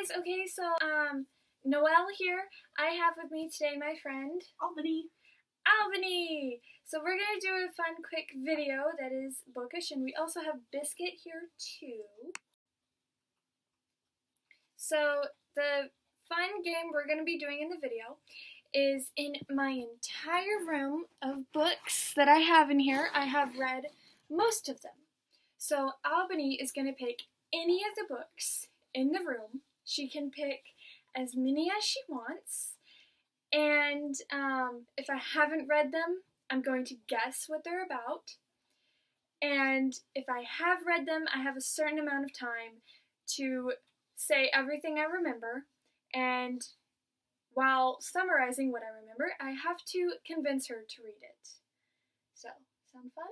guys, okay, so, Noelle here. I have with me today my friend, Albannie. Albannie! So we're gonna do a fun, quick video that is bookish, and we also have Biscuit here, too. So, the fun game we're gonna be doing in the video is in my entire room of books that I have in here. I have read most of them. So, Albannie is gonna pick any of the books in the room. She can pick as many as she wants, and if I haven't read them, I'm going to guess what they're about, and if I have read them, I have a certain amount of time to say everything I remember, and while summarizing what I remember, I have to convince her to read it. So, sound fun?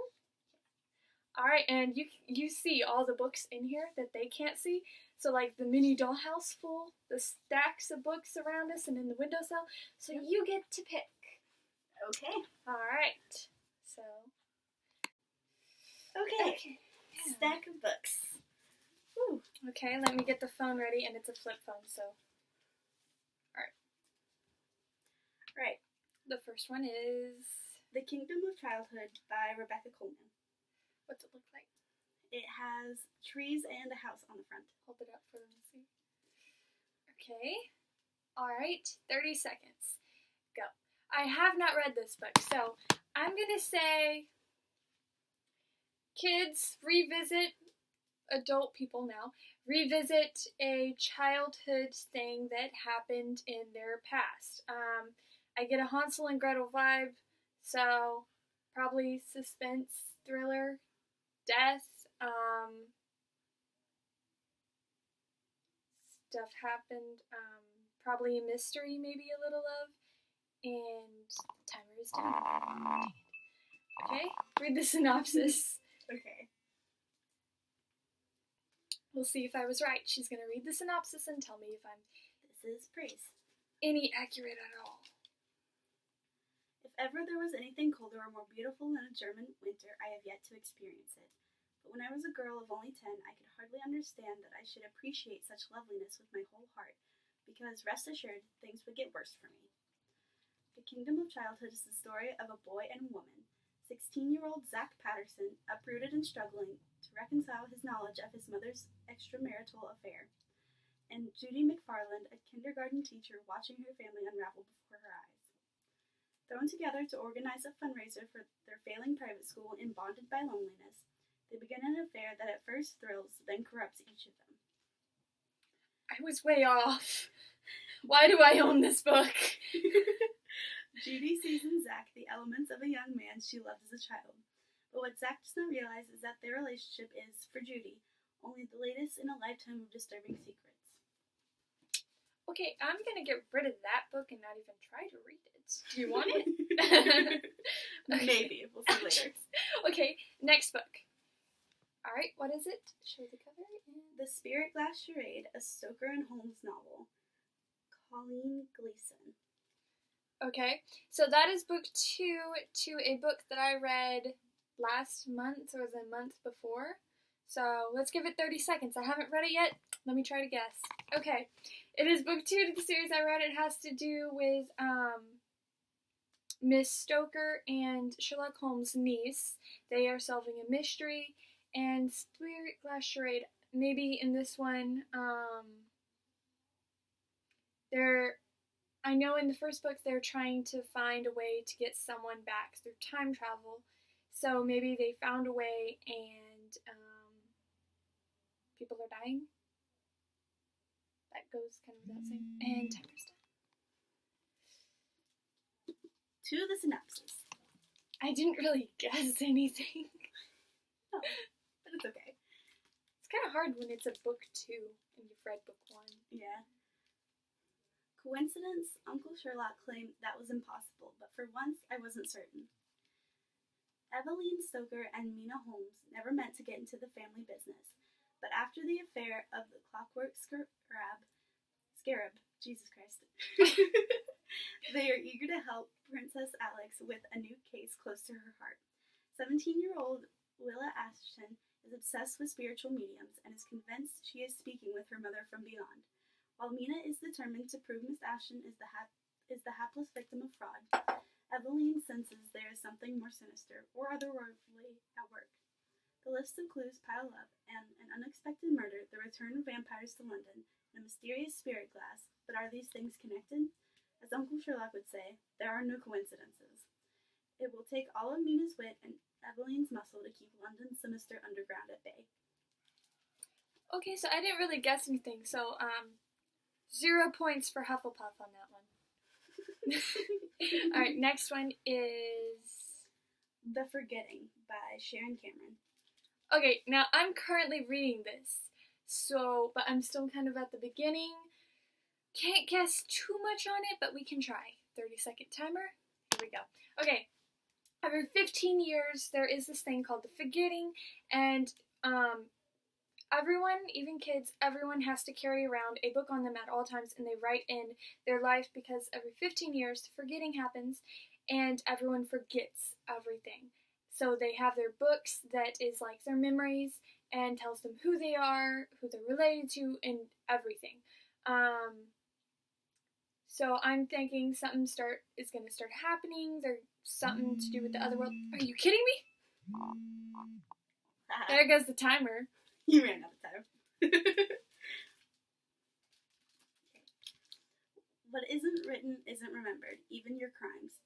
Alright, and you see all the books in here that they can't see. So like the mini dollhouse full, the stacks of books around us and in the windowsill. So you get to pick. Okay. Alright. So. Okay. Yeah. Stack of books. Woo. Okay, let me get the phone ready, and it's a flip phone, so. Alright. The first one is The Kingdom of Childhood by Rebecca Coleman. What's it look like? It has trees and a house on the front. Hold it up for them to see. Okay. Alright, 30 seconds. Go. I have not read this book, so I'm gonna say kids revisit, adult people now, revisit a childhood thing that happened in their past. I get a Hansel and Gretel vibe, so probably suspense, thriller, death, stuff happened, probably a mystery, maybe a little of, and the timer is done. Okay, read the synopsis. Okay. We'll see if I was right. She's gonna read the synopsis and tell me if I'm This is praise. any accurate at all. If ever there was anything colder or more beautiful than a German winter, I have yet to experience it. But when I was a girl of only 10, I could hardly understand that I should appreciate such loveliness with my whole heart, because, rest assured, things would get worse for me. The Kingdom of Childhood is the story of a boy and woman. 16-year-old Zach Patterson, uprooted and struggling to reconcile his knowledge of his mother's extramarital affair, and Judy McFarland, a kindergarten teacher watching her family unravel before her eyes. Thrown together to organize a fundraiser for their failing private school and bonded by loneliness, they begin an affair that at first thrills, then corrupts each of them. I was way off. Why do I own this book? Judy sees in Zach the elements of a young man she loved as a child, but what Zach does not realize is that their relationship is, for Judy, only the latest in a lifetime of disturbing secrets. Okay, I'm gonna get rid of that book and not even try to read it. Do you want it? Okay. Maybe. We'll see later. Okay, next book. Alright, what is it? Show the cover. The Spirit Glass Charade, a Stoker and Holmes novel. Colleen Gleason. Okay, so that is book 2 to a book that I read last month or the month before. So let's give it 30 seconds. I haven't read it yet. Let me try to guess. Okay, it is book 2 to the series I read. It has to do with Miss Stoker and Sherlock Holmes' niece. They are solving a mystery, and Spirit Glass Charade, maybe in this one, I know in the first book they're trying to find a way to get someone back through time travel, so maybe they found a way and people are dying. That goes kind of without saying. And timer's done. To the synopsis. I didn't really guess anything. Oh, but it's okay. It's kind of hard when it's a book 2 and you've read book 1. Yeah. Coincidence? Uncle Sherlock claimed that was impossible, but for once I wasn't certain. Eveline Stoker and Mina Holmes never meant to get into the family business, but after the affair of the Clockwork Scarab, Jesus Christ, they are eager to help Princess Alex with a new case close to her heart. 17-year-old Willa Ashton is obsessed with spiritual mediums and is convinced she is speaking with her mother from beyond. While Mina is determined to prove Miss Ashton is the hapless victim of fraud, Eveline senses there is something more sinister or otherworldly at work. The list of clues pile up, and an unexpected murder, the return of vampires to London, and a mysterious spirit glass. But are these things connected? As Uncle Sherlock would say, there are no coincidences. It will take all of Mina's wit and Eveline's muscle to keep London's sinister underground at bay. Okay, so I didn't really guess anything, so 0 points for Hufflepuff on that one. Alright, next one is The Forgetting by Sharon Cameron. Okay, now I'm currently reading this, but I'm still kind of at the beginning. Can't guess too much on it, but we can try. 30-second timer. Here we go. Okay, every 15 years there is this thing called the Forgetting, and everyone, even kids, everyone has to carry around a book on them at all times, and they write in their life because every 15 years, forgetting happens, and everyone forgets everything. So they have their books that is like their memories and tells them who they are, who they're related to, and everything. So I'm thinking something is going to start happening. There's something to do with the other world. Are you kidding me? There goes the timer. You ran out of time. What isn't written isn't remembered, even your crimes.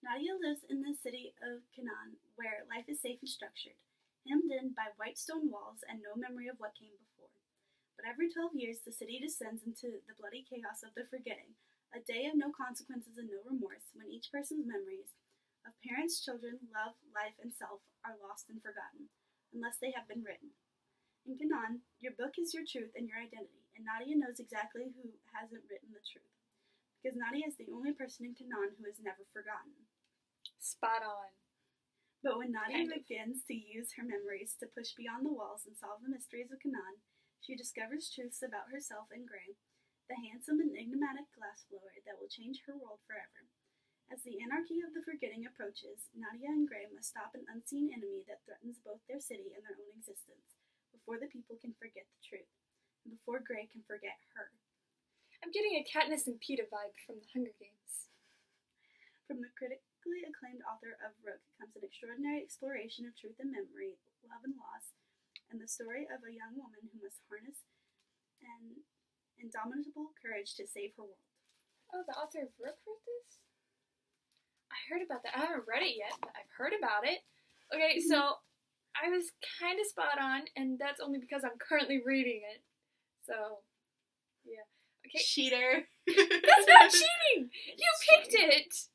Nadia lives in the city of Canaan, where life is safe and structured, hemmed in by white stone walls and no memory of what came before. But every 12 years, the city descends into the bloody chaos of the forgetting, a day of no consequences and no remorse, when each person's memories of parents, children, love, life, and self are lost and forgotten, unless they have been written. In Canaan, your book is your truth and your identity, and Nadia knows exactly who hasn't written the truth, because Nadia is the only person in Canaan who is never forgotten. Spot on. But when Nadia begins to use her memories to push beyond the walls and solve the mysteries of Canaan, she discovers truths about herself and Gray, the handsome and enigmatic glassblower that will change her world forever. As the anarchy of the forgetting approaches, Nadia and Gray must stop an unseen enemy that threatens both their city and their own existence, before the people can forget the truth, and before Gray can forget her. I'm getting a Katniss and Peeta vibe from the Hunger Games. From the critically acclaimed author of Rook comes an extraordinary exploration of truth and memory, love and loss, and the story of a young woman who must harness an indomitable courage to save her world. Oh, the author of Rook wrote this? I heard about that. I haven't read it yet, but I've heard about it. Okay, so I was kind of spot on, and that's only because I'm currently reading it. So, yeah. Okay. Cheater. That's not cheating! You picked it!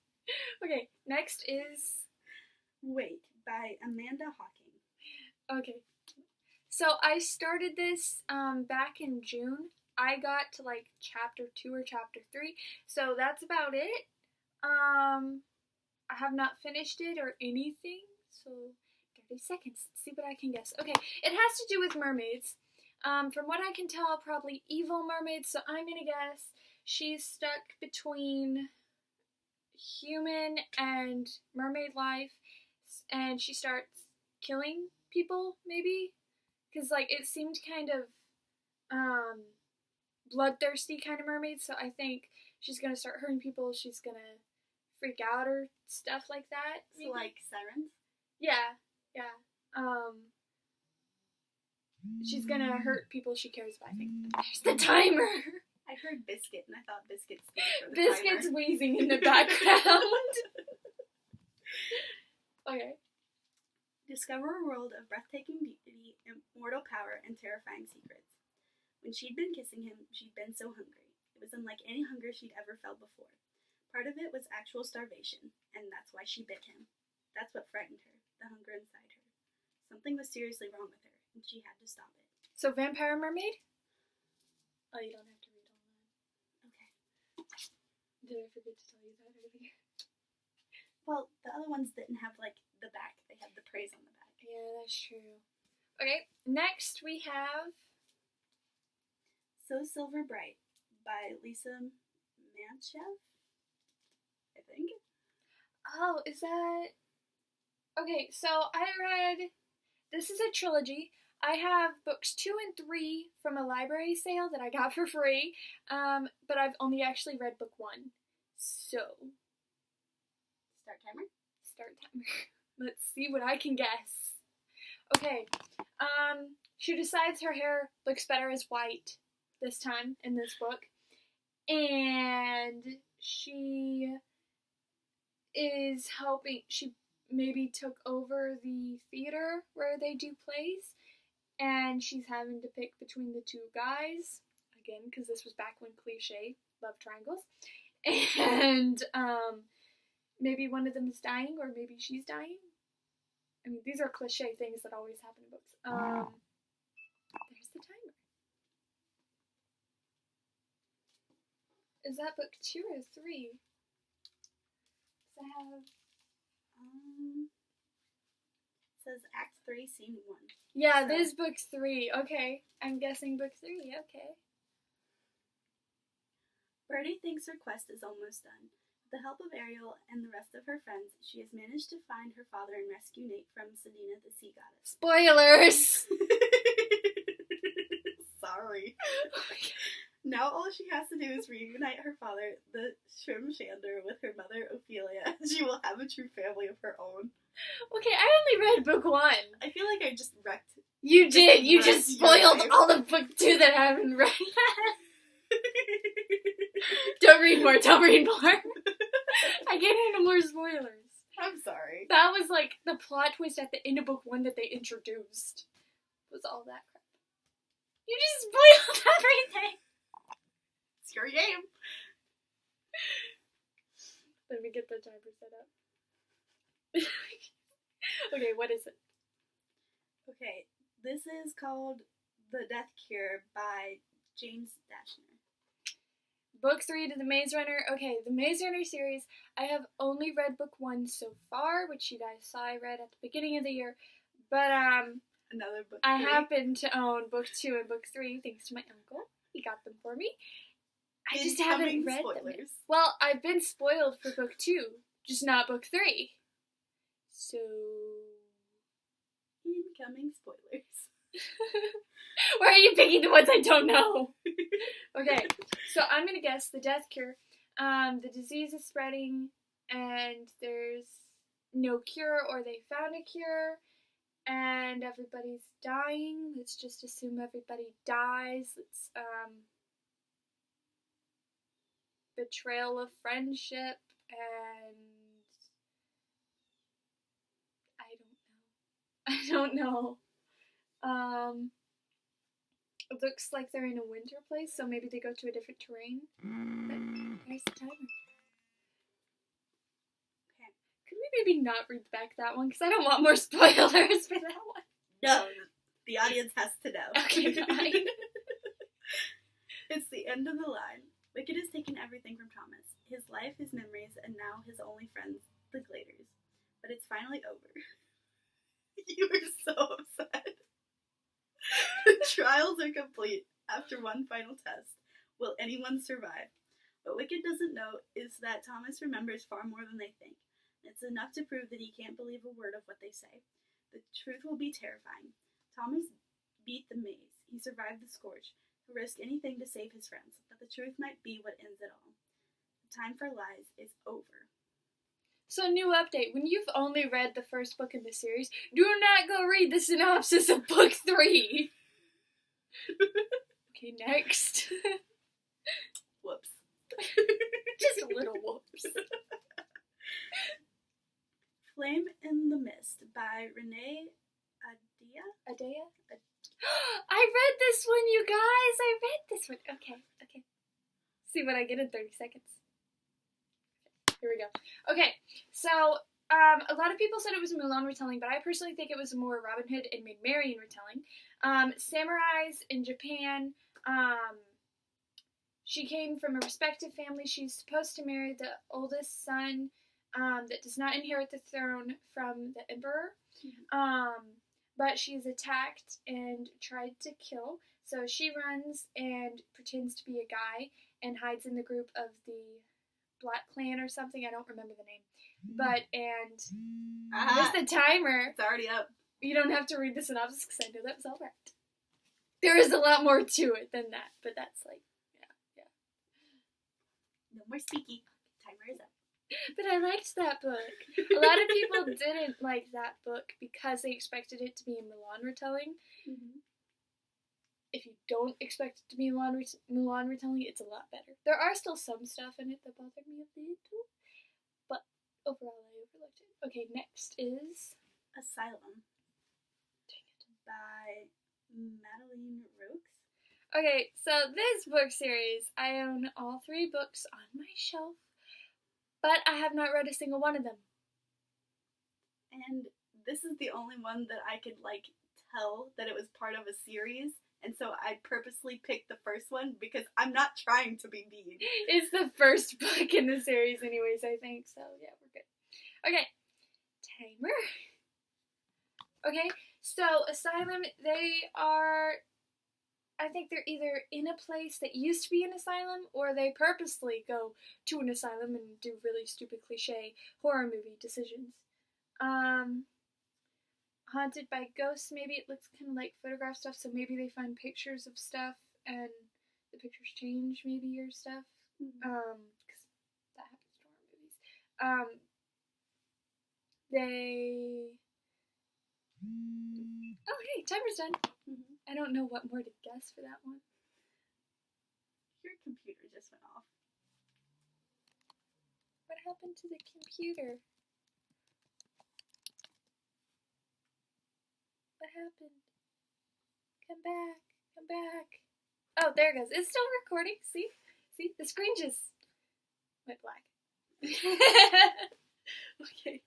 Okay, next is Wait by Amanda Hawking. Okay. So I started this back in June. I got to like chapter 2 or chapter 3. So that's about it. I have not finished it or anything. So 30 seconds. Let's see what I can guess. Okay, it has to do with mermaids. From what I can tell, probably evil mermaids. So I'm gonna guess she's stuck between human and mermaid life, and she starts killing people, maybe? Because, like, it seemed kind of, bloodthirsty kind of mermaid, so I think she's gonna start hurting people, she's gonna freak out or stuff like that. So, like, sirens? Yeah. She's gonna hurt people she cares about. I think there's the timer! I heard biscuit, and I thought biscuit stood for the Biscuit's timer. wheezing in the background. Okay. Discover a world of breathtaking beauty, immortal power, and terrifying secrets. When she'd been kissing him, she'd been so hungry. It was unlike any hunger she'd ever felt before. Part of it was actual starvation, and that's why she bit him. That's what frightened her, the hunger inside her. Something was seriously wrong with her, and she had to stop it. So, Vampire Mermaid? Oh, you don't have to read all that. Okay. Did I forget to tell you that earlier? Well, the other ones didn't have, like, the back. They had the praise on the back. Yeah, that's true. Okay, next we have So Silver Bright by Lisa Manchev, I think. Oh, is that... Okay, so I read... This is a trilogy. I have books 2 and 3 from a library sale that I got for free, but I've only actually read book 1. So, Start timer. Start timer. Let's see what I can guess. Okay, she decides her hair looks better as white this time in this book, and she is helping, she maybe took over the theater where they do plays, and she's having to pick between the 2 guys, again, because this was back when cliche love triangles, and maybe one of them is dying, or maybe she's dying. I mean, these are cliche things that always happen in books. There's the timer. Is that book 2 or 3? Does I have... It says Act 3, Scene 1. Yeah, so. This is book 3. Okay, I'm guessing book 3. Okay. Birdie thinks her quest is almost done. With the help of Ariel and the rest of her friends, she has managed to find her father and rescue Nate from Selena the Sea Goddess. Spoilers! Sorry. Now all she has to do is reunite her father, the Shrimshander, with her mother, Ophelia, and she will have a true family of her own. Okay, I only read book 1. I feel like I just wrecked. You did! You just spoiled all of book 2 that I haven't read. Don't read more, don't read more. I can't handle more spoilers. I'm sorry. That was like the plot twist at the end of book 1 that they introduced. Was all that crap. You just spoiled everything. It's your game. Let me get the timer set up. Okay, what is it? Okay, this is called The Death Cure by James Dashner. Book 3 to the Maze Runner. Okay, the Maze Runner series, I have only read book 1 so far, which you guys saw I read at the beginning of the year, but another book 3. I happen to own book 2 and book 3 thanks to my uncle. He got them for me. I just haven't read them. Well, I've been spoiled for book 2, just not book 3. So... Incoming spoilers. Why are you picking the ones I don't know? Okay, so I'm gonna guess the death cure. The disease is spreading, and there's no cure, or they found a cure, and everybody's dying. Let's just assume everybody dies. Let's, betrayal of friendship, and I don't know. It looks like they're in a winter place, so maybe they go to a different terrain. But there's the timer. Okay. Could we maybe not read back that one? Because I don't want more spoilers for that one. No, the audience has to know. Okay, fine. It's the end of the line. Wicked has taken everything from Thomas. His life, his memories, and now his only friends, the Gladers. But it's finally over. You were so upset. The trials are complete. After one final test, will anyone survive? What Wicked doesn't know is that Thomas remembers far more than they think. It's enough to prove that he can't believe a word of what they say. The truth will be terrifying. Thomas beat the maze. He survived the scourge. He'll risk anything to save his friends, but the truth might be what ends it all. The time for lies is over. So, new update. When you've only read the first book in the series, do not go read the synopsis of book 3. Okay, next. Whoops. Just a little whoops. Flame in the Mist by Renee Adea? I read this one, you guys! I read this one. Okay. See what I get in 30 seconds. Here we go. Okay, so, a lot of people said it was a Mulan retelling, but I personally think it was a more Robin Hood and Maid Marian retelling. Samurais in Japan, she came from a respected family. She's supposed to marry the oldest son, that does not inherit the throne from the emperor. But she's attacked and tried to kill, so she runs and pretends to be a guy and hides in the group of the Black Clan or something. I don't remember the name. But, and there's the timer. It's already up. You don't have to read the synopsis because I know that was all right. There is a lot more to it than that, but that's like, yeah. No more speaking. Timer is up. But I liked that book. A lot of people didn't like that book because they expected it to be a Mulan retelling. Mm-hmm. If you don't expect it to be a Mulan retelling, it's a lot better. There are still some stuff in it that bothered me a little, but overall I overlooked it. Okay, next is Asylum. Dang it. By Madeline Roux. Okay, so this book series, I own all 3 books on my shelf, but I have not read a single one of them. And this is the only one that I could, tell that it was part of a series, and so I purposely picked the first one because I'm not trying to be mean. It's the first book in the series anyways, I think, so yeah, we're good. Okay, timer. Okay, so Asylum, I think they're either in a place that used to be an asylum, or they purposely go to an asylum and do really stupid cliche horror movie decisions. Haunted by ghosts, maybe it looks kind of like photograph stuff, so maybe they find pictures of stuff and the pictures change maybe or stuff. Because that happens to horror movies. Oh, hey, timer's done. Mm-hmm. I don't know what more to guess for that one. Your computer just went off. What happened to the computer? What happened? Come back. Come back. Oh, there it goes. It's still recording. See? See? The screen just went black. Okay.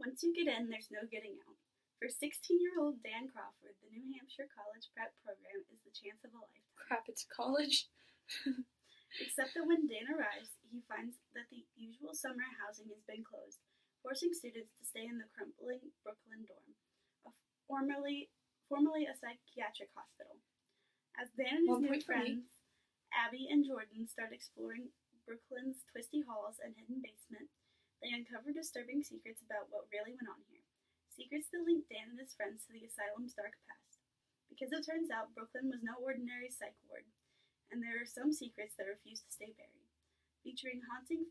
Once you get in, there's no getting out. For 16-year-old Dan Crawford, the New Hampshire College Prep program is the chance of a lifetime. Crap, it's college. Except that when Dan arrives, he finds that the usual summer housing has been closed, forcing students to stay in the crumbling Brooklyn dorm, formerly a psychiatric hospital. As Dan and his new friends, Abby and Jordan, start exploring Brooklyn's twisty halls and hidden basement, they uncover disturbing secrets about what really went on here. Secrets that link Dan and his friends to the asylum's dark past. Because it turns out Brooklyn was no ordinary psych ward, and there are some secrets that refuse to stay buried. Featuring haunting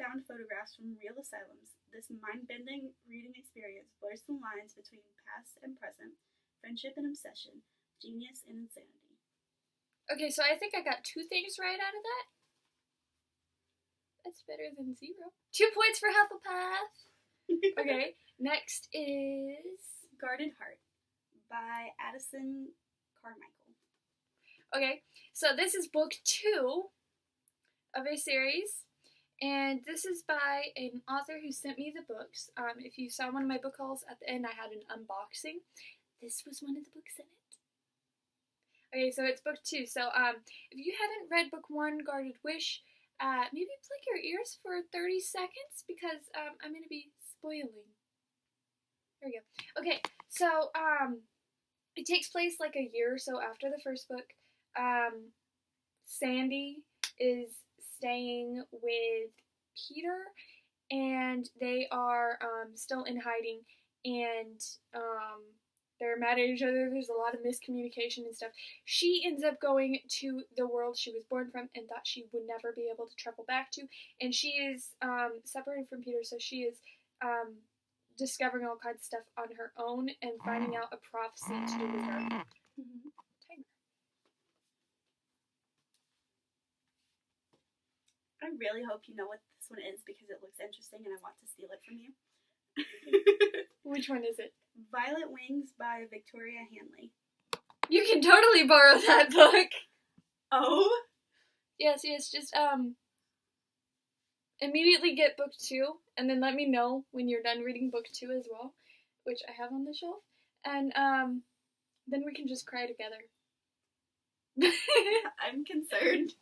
found photographs from real asylums, this mind-bending reading experience blurs the lines between past and present, friendship and obsession, genius and insanity. Okay, so I think I got 2 things right out of that. That's better than 0. 2 points for Hufflepuff. Okay, next is Guarded Heart by Addison Carmichael. Okay, so this is book 2 of a series, and this is by an author who sent me the books. If you saw one of my book hauls at the end, I had an unboxing. This was one of the books in it. Okay, so it's book 2. So if you haven't read book 1, Guarded Wish, maybe plug your ears for 30 seconds because I'm going to be spoiling. There we go. Okay, so it takes place like a year or so after the first book. Sandy is staying with Peter, and they are still in hiding, and they're mad at each other. There's a lot of miscommunication and stuff. She ends up going to the world she was born from and thought she would never be able to travel back to, and she is separated from Peter, so she is discovering all kinds of stuff on her own and finding out a prophecy to do with her. Mm-hmm. I really hope you know what this one is because it looks interesting and I want to steal it from you. Which one is it? Violet Wings by Victoria Hanley. You can totally borrow that book. Oh? Yes, just immediately get book 2 and then let me know when you're done reading book 2 as well, which I have on the shelf, and then we can just cry together. I'm concerned.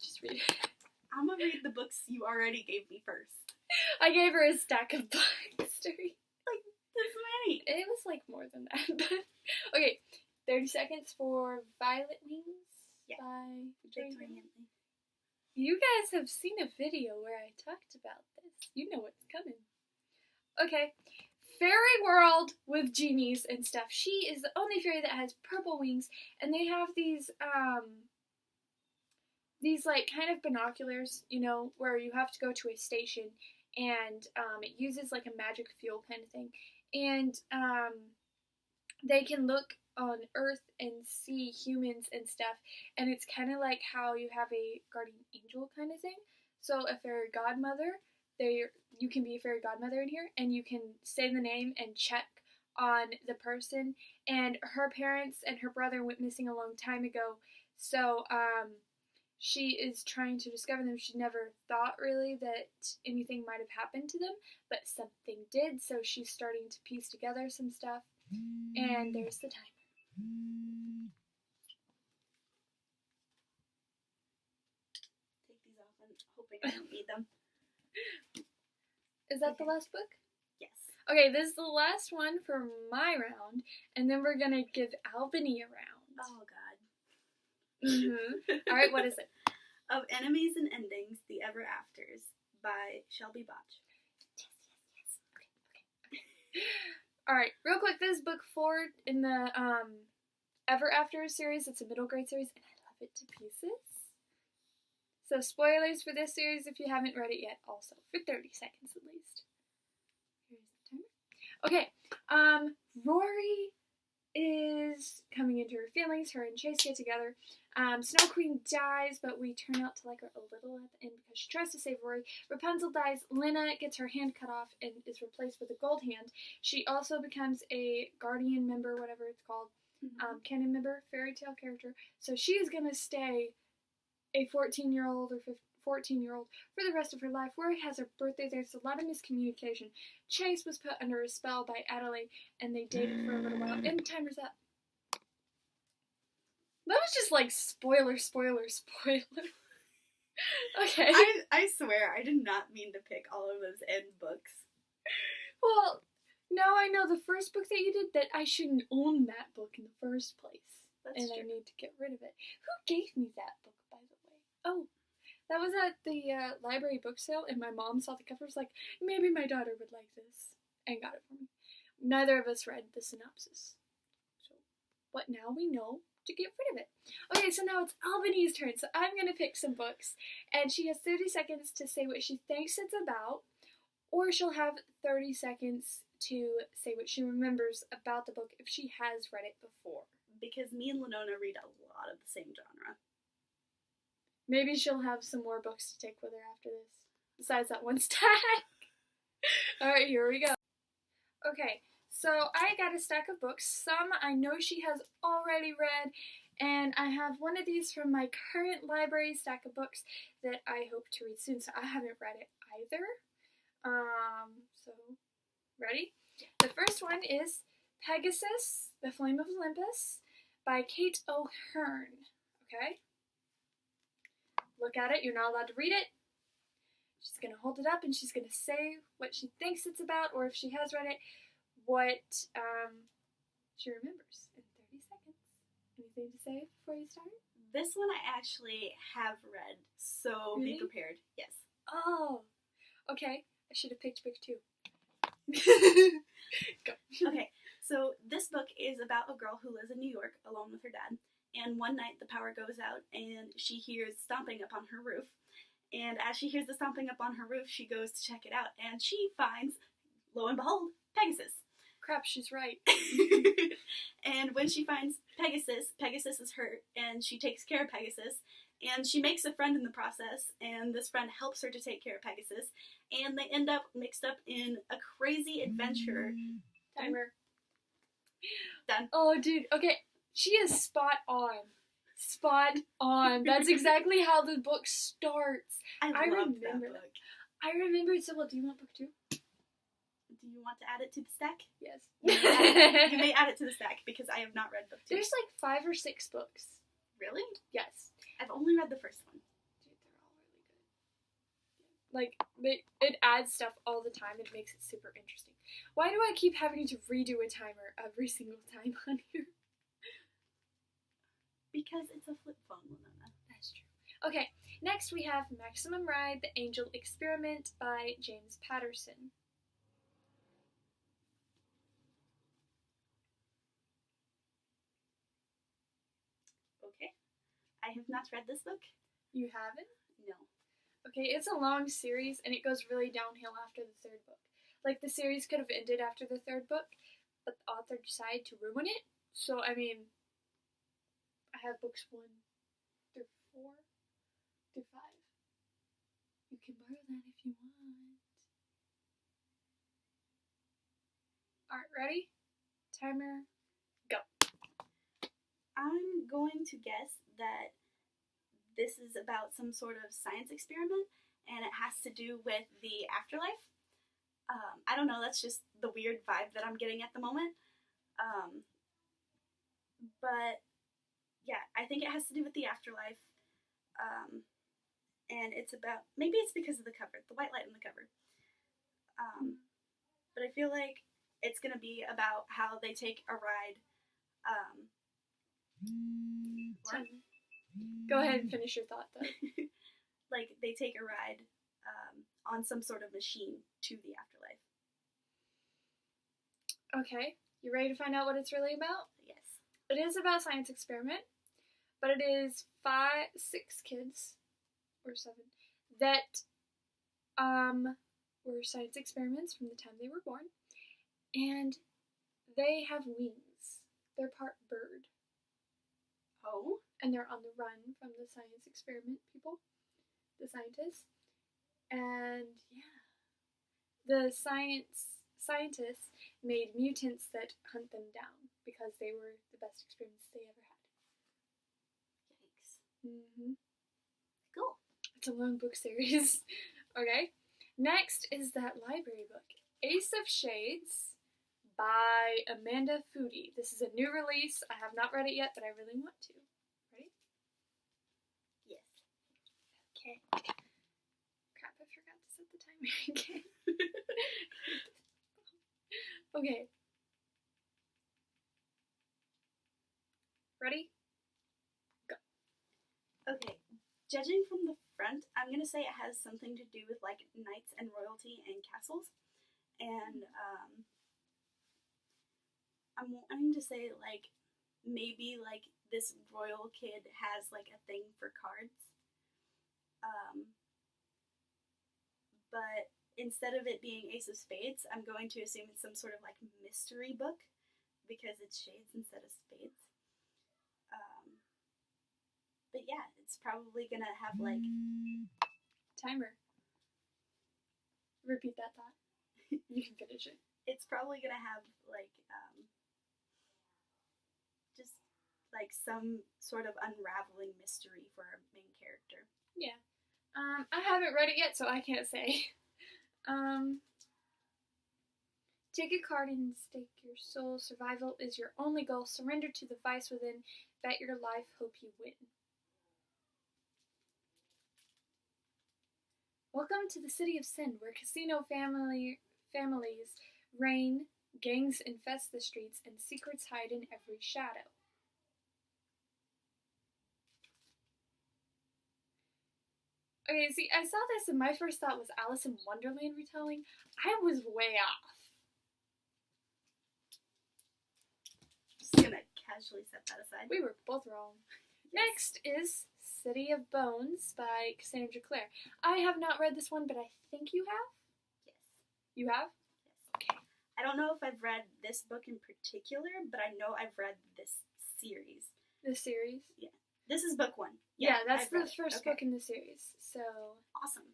Just read it. I'm gonna read the books you already gave me first. I gave her a stack of books to read. Like, this many. It was like more than that, but okay. 30 seconds for Violet Wings by Victoria Hanley. You guys have seen a video where I talked about this. You know what's coming. Okay. fairy world with genies and stuff. She is the only fairy that has purple wings, and they have these like kind of binoculars, you know, where you have to go to a station, and it uses like a magic fuel kind of thing, and they can look on Earth and see humans and stuff, and it's kind of like how you have a guardian angel kind of thing. So a fairy godmother, you can be a fairy godmother in here, and you can say the name and check on the person. And her parents and her brother went missing a long time ago, so she is trying to discover them. She never thought really that anything might have happened to them, but something did, so she's starting to piece together some stuff. And there's the timer. Take these off. I'm hoping I don't need them. Is that the last book? Yes. Okay, this is the last one for my round, and then we're gonna give Albannie a round. Oh, God. Alright, what is it? Of Enemies and Endings, The Ever Afters by Shelby Botch. Yes. Okay. Alright, real quick, this is book 4 in the Ever After series. It's a middle grade series, and I love it to pieces. So spoilers for this series if you haven't read it yet, also, for 30 seconds at least. Here's the timer. Okay, Rory is coming into her feelings. Her and Chase get together. Snow Queen dies, but we turn out to like her a little at the end because she tries to save Rory. Rapunzel dies. Lena gets her hand cut off and is replaced with a gold hand. She also becomes a guardian member, whatever it's called, canon member, fairy tale character. So she is going to stay a 14-year-old or 14-year-old for the rest of her life. Rory has her birthday. There's a lot of miscommunication. Chase was put under a spell by Adelaide, and they dated for a little while. And the timer's up. That was just like spoiler. Okay. I swear, I did not mean to pick all of those end books. Well, now I know the first book that you did that I shouldn't own that book in the first place. That's and true. I need to get rid of it. Who gave me that book, by the way? Oh, that was at the library book sale, and my mom saw the cover, was like, maybe my daughter would like this, and got it for me. Neither of us read the synopsis. So, but now we know to get rid of it. Okay, so now it's Albannie's turn, so I'm going to pick some books, and she has 30 seconds to say what she thinks it's about, or she'll have 30 seconds to say what she remembers about the book if she has read it before. Because me and Lenona read a lot of the same genre. Maybe she'll have some more books to take with her after this, besides that one stack. Alright, here we go. Okay, so I got a stack of books. Some I know she has already read, and I have one of these from my current library stack of books that I hope to read soon, so I haven't read it either. So, ready? The first one is Pegasus, The Flame of Olympus, by Kate O'Hearn. Okay? Look at it. You're not allowed to read it. She's going to hold it up and she's going to say what she thinks it's about, or if she has read it, what she remembers in 30 seconds. Anything to say before you start? This one I actually have read, so Really? be prepared. Yes. Oh, okay. I should have picked book 2. Go. Okay, so this book is about a girl who lives in New York alone with her dad, and one night the power goes out and she hears stomping up on her roof, and as she hears the stomping up on her roof, she goes to check it out, and she finds, lo and behold, Pegasus. Crap, she's right. And when she finds Pegasus, Pegasus is hurt, and she takes care of Pegasus, and she makes a friend in the process, and this friend helps her to take care of Pegasus, and they end up mixed up in a crazy adventure. Timer. Done. Oh, dude. Okay, she is spot on. Spot on. That's exactly how the book starts. I love that remember book. I remember it so well. Do you want book 2? Do you want to add it to the stack? Yes. You may add it to the stack because I have not read book 2. There's like 5 or 6 books. Really? Yes. I've only read the first one. Dude, they're all really good. Like, it adds stuff all the time. It makes it super interesting. Why do I keep having to redo a timer every single time on here? Because it's a flip phone, Winona. That's true. Okay, next we have Maximum Ride, The Angel Experiment by James Patterson. I have not read this book. You haven't? No. Okay, it's a long series, and it goes really downhill after the third book. Like, the series could have ended after the third book, but the author decided to ruin it. So, I mean, I have books 1 through 4 through 5. You can borrow that if you want. Alright, ready? Timer, go. I'm going to guess that this is about some sort of science experiment, and it has to do with the afterlife. I don't know, that's just the weird vibe that I'm getting at the moment. But yeah, I think it has to do with the afterlife. And it's about, maybe it's because of the cover, the white light on the cover. But I feel like it's going to be about how they take a ride. Go ahead and finish your thought, though. Like, they take a ride on some sort of machine to the afterlife. Okay, you ready to find out what it's really about? Yes. It is about science experiment, but it is 6 kids, or 7, that were science experiments from the time they were born, and they have wings. They're part bird. Oh? And they're on the run from the science experiment people, the scientists. And yeah, the scientists made mutants that hunt them down because they were the best experiments they ever had. Yikes. Mm-hmm. Cool. It's a long book series. Okay. Next is that library book, Ace of Shades by Amanda Foody. This is a new release. I have not read it yet, but I really want to. Ready? Yes. Okay. Crap, I forgot to set the timer again. Okay. Ready? Go. Okay. Judging from the front, I'm going to say it has something to do with, like, knights and royalty and castles. And, I'm wanting to say, like, maybe, like, this royal kid has, like, a thing for cards. But instead of it being Ace of Spades, I'm going to assume it's some sort of, like, mystery book, because it's shades instead of spades. But yeah, it's probably gonna have, like... Timer. Repeat that thought. You can finish it. It's probably gonna have, like, just, like, some sort of unraveling mystery for our main character. Yeah. I haven't read it yet, so I can't say. Take a card and stake your soul. Survival is your only goal. Surrender to the vice within. Bet your life. Hope you win. Welcome to the city of sin, where casino families reign, gangs infest the streets, and secrets hide in every shadow. Okay, see, I saw this and my first thought was Alice in Wonderland retelling. I was way off. Just gonna casually set that aside. We were both wrong. Yes. Next is City of Bones by Cassandra Clare. I have not read this one, but I think you have? Yes. You have? Yes. Okay. I don't know if I've read this book in particular, but I know I've read this series. The series? Yeah. This is book 1. Yeah, that's I've read the it. first Okay. book in the series. So Awesome.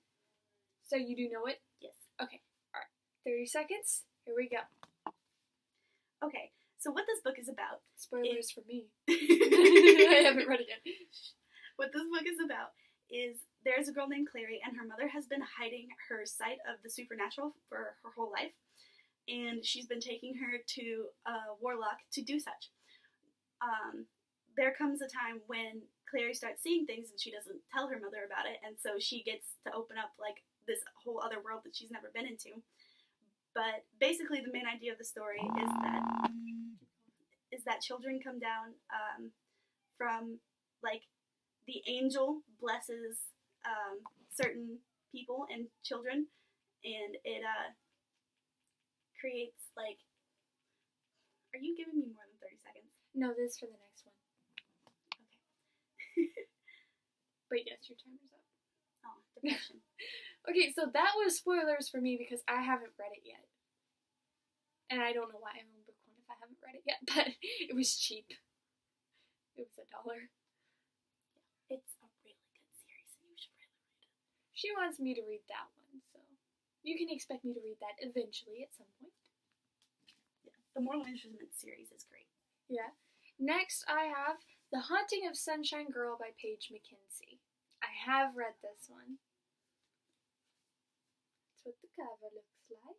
you do know it? Yes. Okay. Alright. 30 seconds. Here we go. Okay, so what this book is about... Spoilers for me. I haven't read it yet. What this book is about is there's a girl named Clary, and her mother has been hiding her sight of the supernatural for her whole life, and she's been taking her to a warlock to do such. There comes a time when Clary starts seeing things and she doesn't tell her mother about it, and so she gets to open up, like, this whole other world that she's never been into. But basically the main idea of the story is that children come down from, like, the angel blesses certain people and children, and it creates, like... Are you giving me more than 30 seconds? No, this is for the next one. Okay. But yes, your timer's up. Oh, depression. Okay, so that was spoilers for me because I haven't read it yet. And I don't know why I own book one if I haven't read it yet, but it was cheap. It was $1. It's a really good series and you should really read it. She wants me to read that one, so you can expect me to read that eventually at some point. Yeah, the Moral Instrument series is great. Yeah. Next, I have The Haunting of Sunshine Girl by Paige McKenzie. I have read this one. That's what the cover looks like.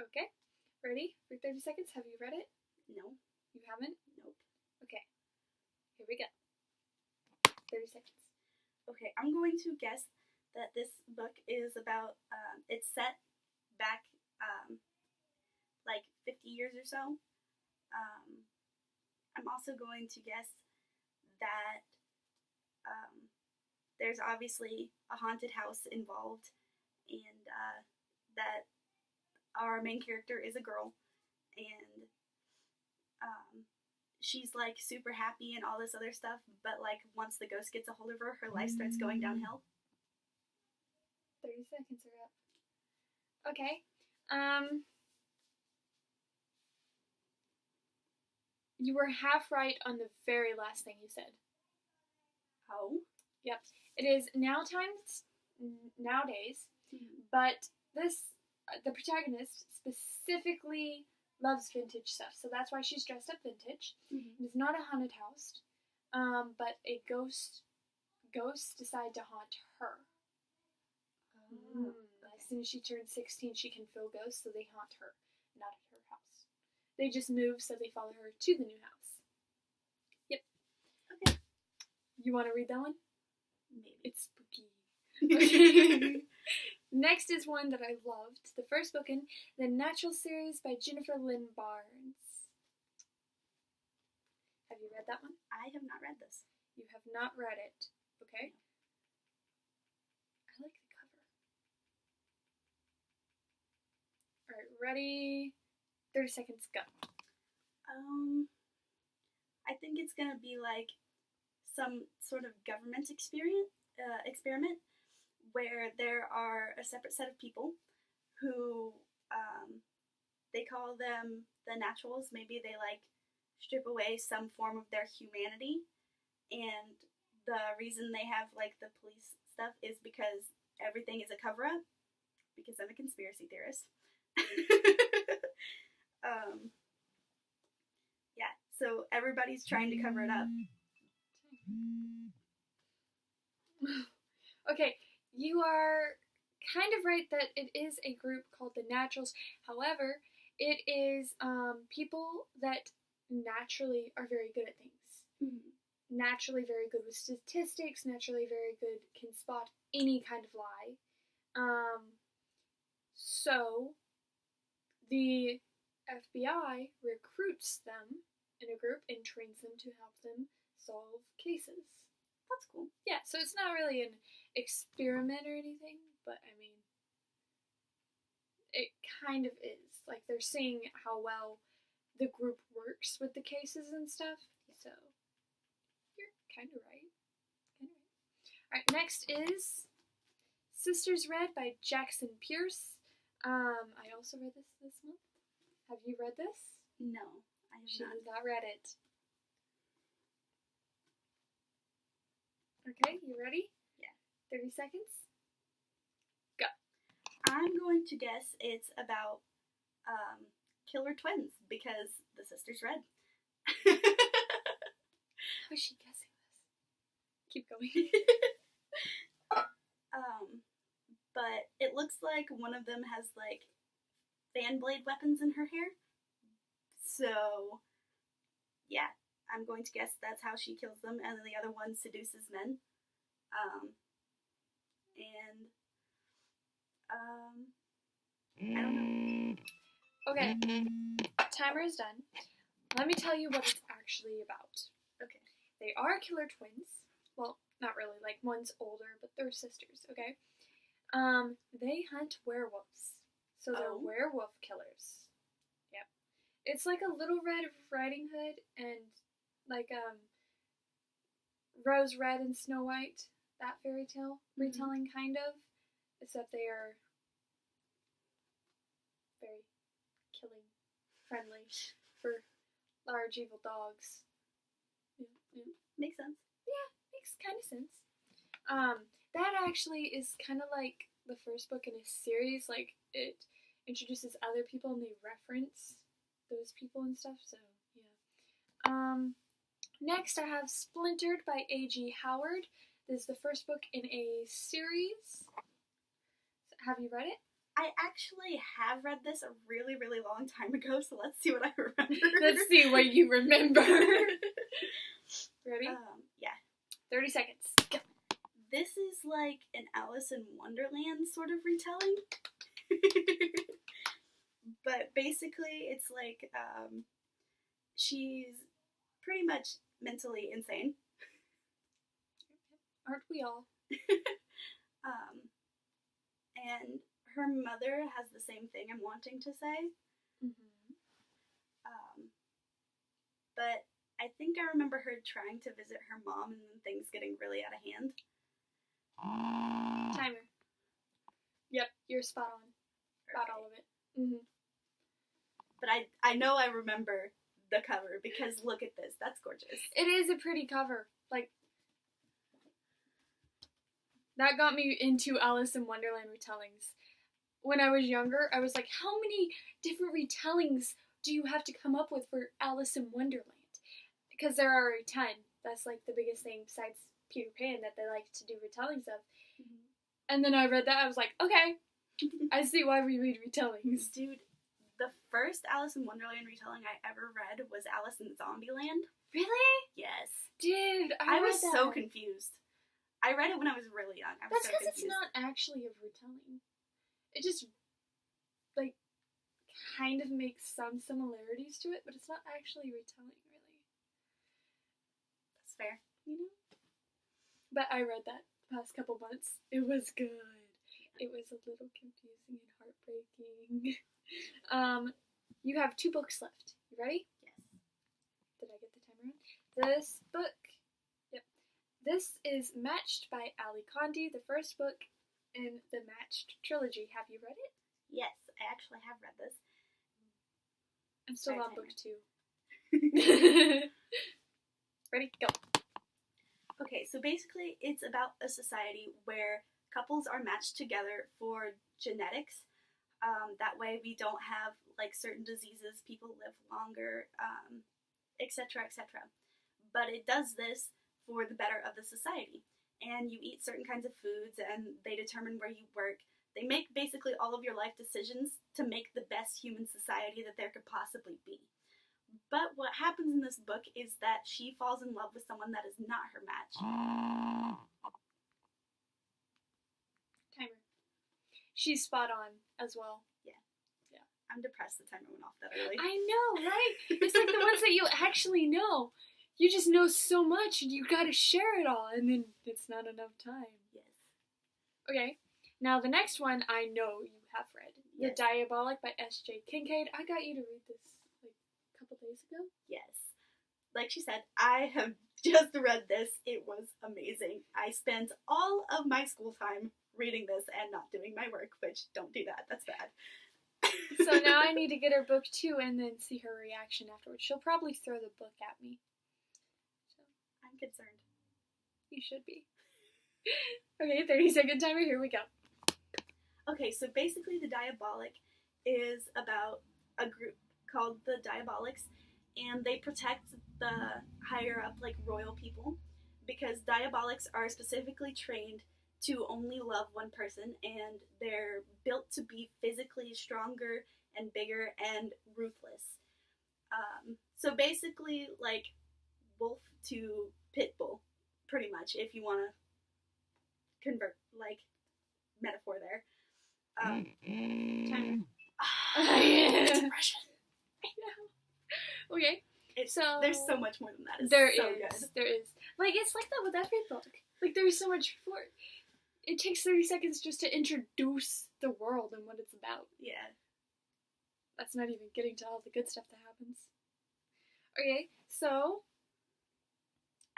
Okay, ready for 30 seconds? Have you read it? No. You haven't? Nope. Okay, here we go. 30 seconds. Okay, I'm going to guess that this book is about, it's set back, like 50 years or so. I'm also going to guess that there's obviously a haunted house involved, and that our main character is a girl, and she's like super happy and all this other stuff, but like once the ghost gets a hold of her, her life starts going downhill. 30 seconds are up. Okay. You were half right on the very last thing you said. Oh? Yep. It is nowadays, but the protagonist specifically loves vintage stuff, so that's why she's dressed up vintage. Mm-hmm. It's not a haunted house, but a ghosts decide to haunt her. Oh, As soon as she turns 16, she can feel ghosts, so they haunt her, not at her house. They just move, so they follow her to the new house. Yep. Okay. You want to read that one? Maybe. It's spooky. Okay. Next is one that I loved. The first book in the Natural series by Jennifer Lynn Barnes. Have you read that one? I have not read this. You have not read it. Okay. I like the cover. Alright, ready? 30 seconds, go. I think it's gonna be like some sort of government experiment where there are a separate set of people who, they call them the naturals. Maybe they like strip away some form of their humanity, and the reason they have like the police stuff is because everything is a cover-up, because I'm a conspiracy theorist. Yeah, so everybody's trying to cover it up. Okay, you are kind of right that it is a group called the Naturals. However, it is people that naturally are very good at things. Mm-hmm. Naturally very good with statistics, naturally very good, can spot any kind of lie. So the FBI recruits them in a group and trains them to help them solve cases. That's cool. Yeah, so it's not really an experiment or anything, but I mean, it kind of is. Like, they're seeing how well the group works with the cases and stuff, so you're kind of right. Alright, next is Sisters Read by Jackson Pierce. I also read this month. Have you read this? No, I have She not. has not read it. Okay, you ready? Yeah. 30 seconds. Go. I'm going to guess it's about killer twins because the sisters read. How is she guessing this? Keep going. But it looks like one of them has like fan blade weapons in her hair. So, yeah, I'm going to guess that's how she kills them, and then the other one seduces men. I don't know. Okay, timer is done. Let me tell you what it's actually about. Okay. They are killer twins. Well, not really, like one's older, but they're sisters, okay? They hunt werewolves. So they're werewolf killers. Yep. It's like a Little Red Riding Hood and like Rose Red and Snow White, that fairy tale retelling kind of, except they are very killing friendly for large evil dogs. Yeah. Makes sense. Yeah, makes kind of sense. That actually is kind of like the first book in a series. Like, it introduces other people and they reference those people and stuff, so yeah. Next I have Splintered by A.G. Howard. This is the first book in a series. Have you read it? I actually have read this a really, really long time ago, so let's see what I remember. Let's see what you remember. Ready? Yeah. 30 seconds. Go. This is like an Alice in Wonderland sort of retelling. But basically, it's like, she's pretty much mentally insane. Aren't we all? And her mother has the same thing I'm wanting to say. Mm-hmm. But I think I remember her trying to visit her mom and then things getting really out of hand. Timer. Yep, you're spot on. About all of it. Mm-hmm. But I know I remember the cover because look at this. That's gorgeous. It is a pretty cover. Like, that got me into Alice in Wonderland retellings. When I was younger, I was like, how many different retellings do you have to come up with for Alice in Wonderland? Because there are already 10. That's like the biggest thing besides Peter Pan that they like to do retellings of. Mm-hmm. And then I read that, I was like, okay, I see why we read retellings. Dude, the first Alice in Wonderland retelling I ever read was Alice in Zombieland. Really? Yes. Dude, I was so confused. I read it when I was really young. That's because it's not actually a retelling. It just, like, kind of makes some similarities to it, but it's not actually retelling, really. That's fair. You know? But I read that the past couple months. It was good. It was a little confusing and heartbreaking. You have 2 books left. You ready? Yes. Did I get the timer on? This book, yep. This is Matched by Ali Condi, the first book in the Matched trilogy. Have you read it? Yes, I actually have read this. I'm still on book 2. Ready? Go. Okay, so basically it's about a society where couples are matched together for genetics. That way we don't have like certain diseases, people live longer, etc., etc. But it does this for the better of the society. And you eat certain kinds of foods and they determine where you work. They make basically all of your life decisions to make the best human society that there could possibly be. But what happens in this book is that she falls in love with someone that is not her match. Timer. She's spot on as well. Yeah. I'm depressed the timer went off that early. I know, right? It's like the ones that you actually know. You just know so much and you gotta share it all, and then it's not enough time. Yes. Okay, now the next one I know you have read. Yes. The Diabolic by S.J. Kincaid. I got you to read this like a couple days ago. Yes. Like she said, I have just read this. It was amazing. I spent all of my school time reading this and not doing my work, which don't do that. That's bad. So now I need to get her book 2 and then see her reaction afterwards. She'll probably throw the book at me. So I'm concerned. You should be. Okay, 30-second timer. Here we go. Okay, so basically the Diabolic is about a group called the Diabolics, and they protect the higher up, like, royal people, because Diabolics are specifically trained to only love one person, and they're built to be physically stronger and bigger and ruthless. So basically, like, wolf to pit bull, pretty much, if you want to convert, like, metaphor there. Timer. Depression. I know. Okay. There's so much more than that. There is. Like, it's like that with every book. Like, there's so much for it. It takes 30 seconds just to introduce the world and what it's about. Yeah. That's not even getting to all the good stuff that happens. Okay, so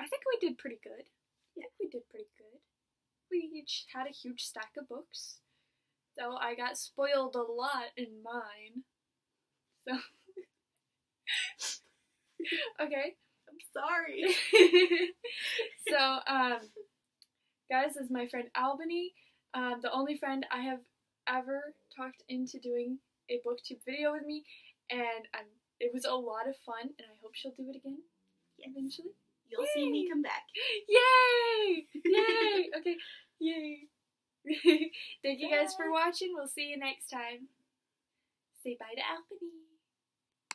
I think we did pretty good. Yeah. I think we did pretty good. We each had a huge stack of books. So I got spoiled a lot in mine. So. Okay. I'm sorry. So, guys, this is my friend Albannie. The only friend I have ever talked into doing a booktube video with me. And it was a lot of fun. And I hope she'll do it again. Yes. Eventually. You'll see me come back. Yay! Yay! Okay. Yay. Thank you guys for watching. We'll see you next time. Say bye to Albannie.